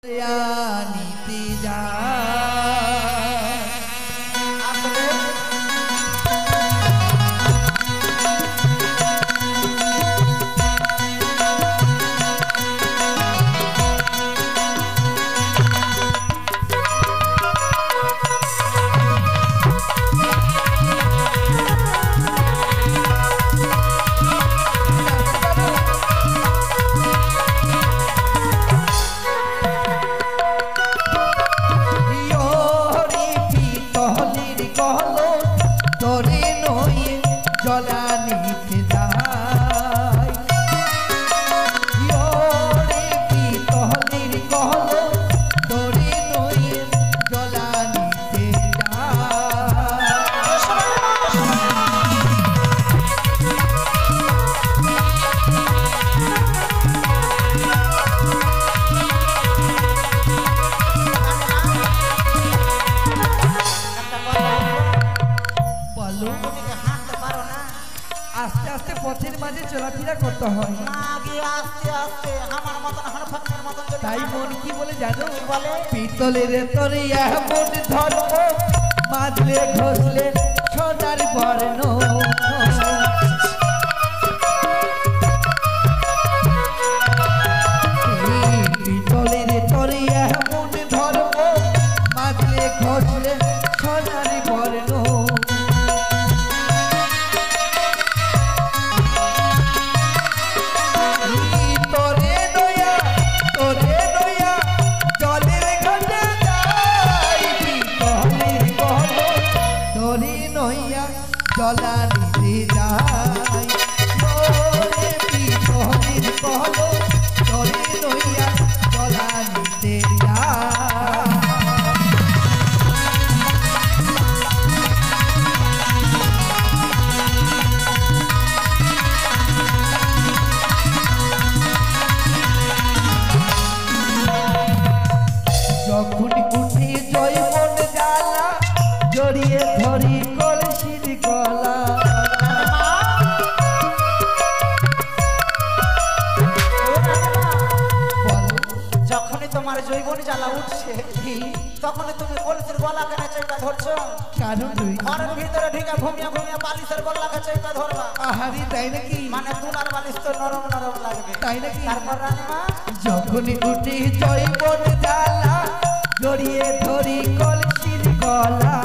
नीति जा आस्ते आस्ते पथेर माझे चलाफेरा करते हैं आस्ते आस्ते ताई मन की बोले जानो पितलेर तरिया मन धर्म माजले घसले सोनार बर्ण पितलेर तरिया मन धर्म माजले घसले सोनार बर्ण चला नीति जाय मोरे पितलेर कहलो तोरे नैया चला नीति जाय যখন উঠে জয়মন জ্বালা জড়িয়ে ধরি কলসির গলা যখনই তোমার জৈবন জ্বালা উঠছে তখনই তুমি কলসির গলা কেন চেপে ধরছো কারণ তুই ঘরের ভিতরে ঢুকে ঘুমিয়ে ঘুমিয়ে বালিশের গলাকে চেপে ধরবা আহারি তাই নাকি মানে তুলার বালিশ তো নরম নরম লাগবে তাই নাকি তারপর রানীমা যখনই উঠে জৈবন জ্বালা জড়িয়ে ধরি কলসির গলা